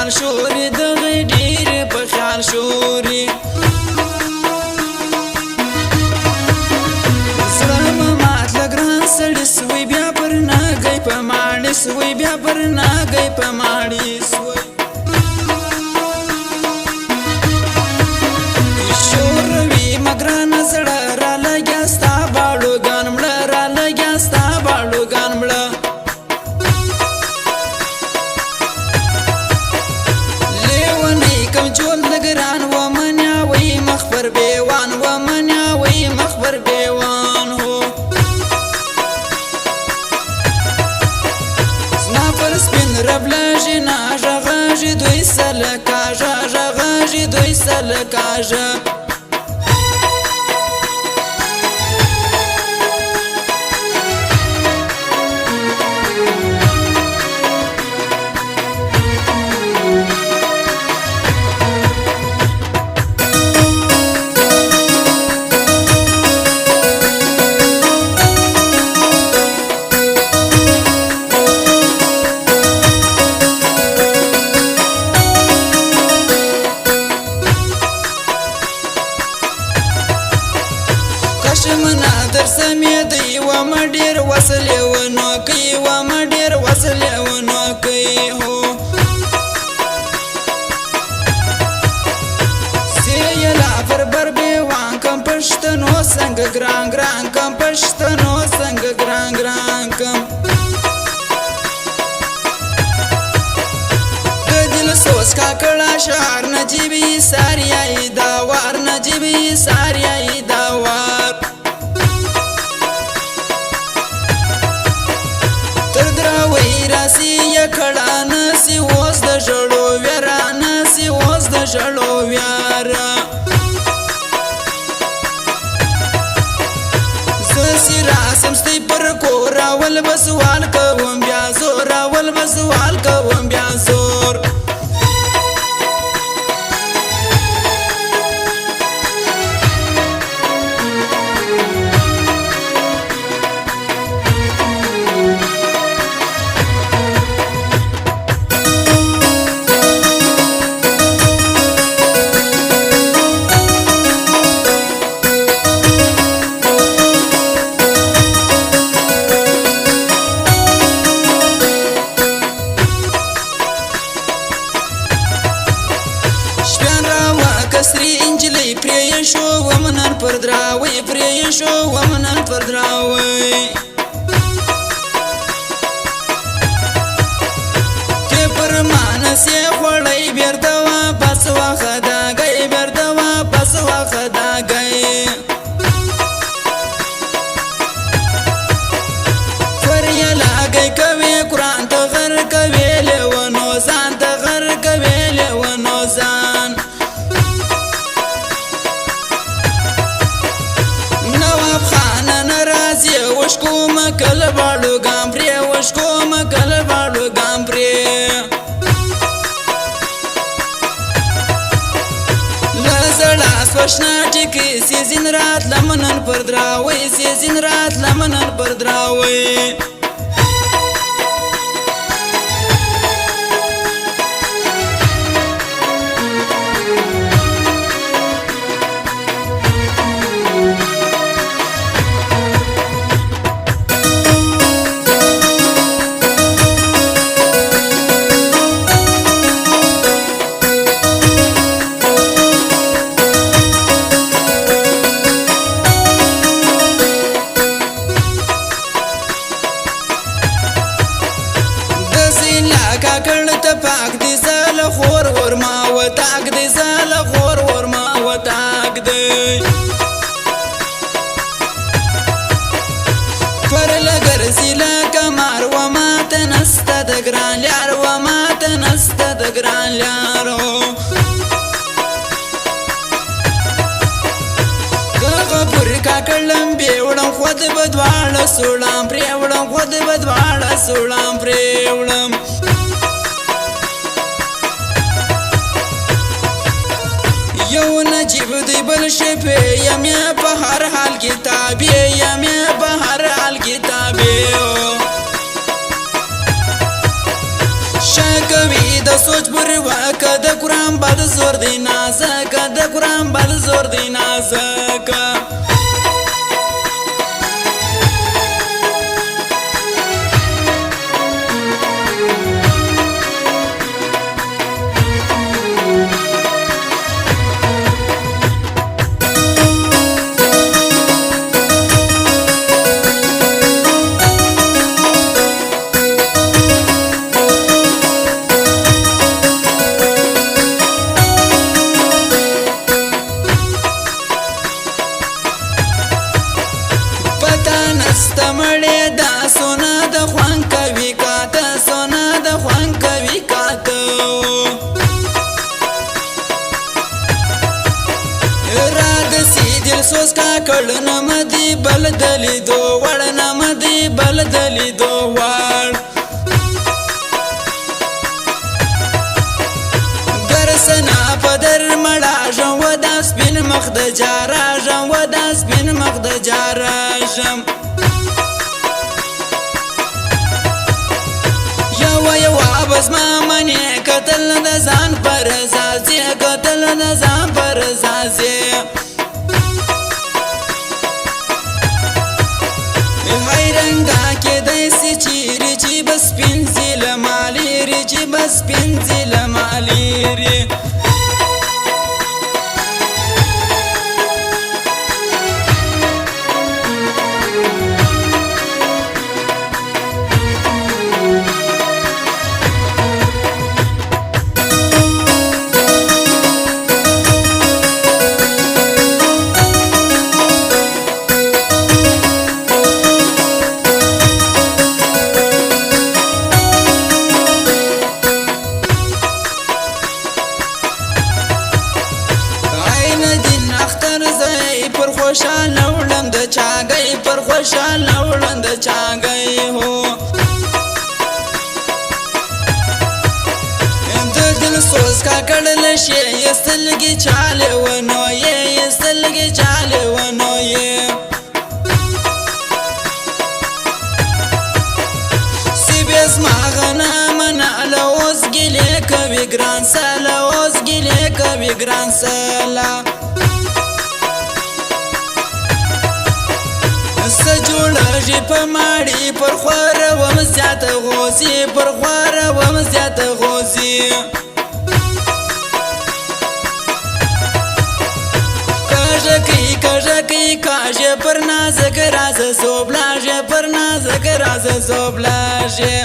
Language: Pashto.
خیال شوري دغه ډېر په خیال شوري زړه مه مات له ګران سړي سوی بیا پر ناګۍ په ماڼۍ سوی بیا پر ناګۍ په ماڼۍ سوی شوروي مګرانه زړه رالګیا ستا باړوګان مړه رالګیا ستا باړوګان مړه جول نگران و منیاوی مخبر بیوان و منیاوی مخبر بیوان هو زما پر سپین ربلاژی ناژغاژی دوی سلکاژه ژغاژی دوی سلکاژه شمنا در سمیدی و ما ډیر وصلې ونو کوي و ما ډیر وصلې ونو کوي هو سیلا پر بر بیوان کم پښتنو څنګه ګران ګران کم پښتنو څنګه ګران ګران کم دل سوس کا کړه شهر نجيبي ساریای داوار نجيبي ساریای داوار تر دراوی راسی یکړه نسی اوس د ژړو ویرا نسی اوس د ژړو ویرا زسی راسم ستې پر کور اول بسوال کوم بیا زور اول بسوال کوم بیا زور کسری انجلی پری شو ومنن پر دراوی پری شو ومنن پر دراوی که پر مانسی خوڑی بیردوا پس وخدا گئی بیردوا پس وخدا گئی فریلا گئی کوی قرآن تغر کوی لیونوزان تغر کوی لیونوزان وشکو مکل باړو ګام پرې وشکو مکل باړو ګام پرې لزړه سوشنا ټکی سیزن رات لمنن پر دراوي سیزن رات لمنن پر دراوي پاک دی زال خور ور ما و تاک دی زال خور ور ما و تاک دی پر لگر زیلا کمار و ما تنست دگران لیار و ما تنست دگران لیارو غفور کا کلم بیوڑم خود بدوال سولام پریوڑم خود بدوال سولام پریوڑم یو نجیب دی بل شپه یم په هر حال کتابی یم په هر حال کتابی شکوی د سوچ پر وای وا کده قرآن بد زور دی نازک کده قرآن بد زور دی نازک استمړې دا سونا د خوان کوي کاته سونا د خوان کوي کاته را د سیدل سوس کا کړه مدي بل دلی دو وړ نه مدي بل دلی دو وړ درسنا پدر مړه جو د سپین مخ د جارا جو د سپین مخ د جارا شم بس ما منی قتل د ځان پر زازي قتل د ځان پر زازي هایرنګا کې دایسي چیرې چې بس پنځل مالي ری چې بس پنځل مالي ری پر خوشاله وړم د چاګۍ پر خوشاله وړم د چاګۍ هو د دل سوز کا کړل شي یستلګي چاله ونو یې یستلګي چاله ونو یې سیبس ماغنا من لوز ګلې کوي ګران سالا اوس ګلې کوي ګران سالا سجوړه په ماړي پر خور و مزيات غوسي پر خور و مزيات غوسي کاژه پر نازک راز زوبلاژه پر نازک راز زوبلاژه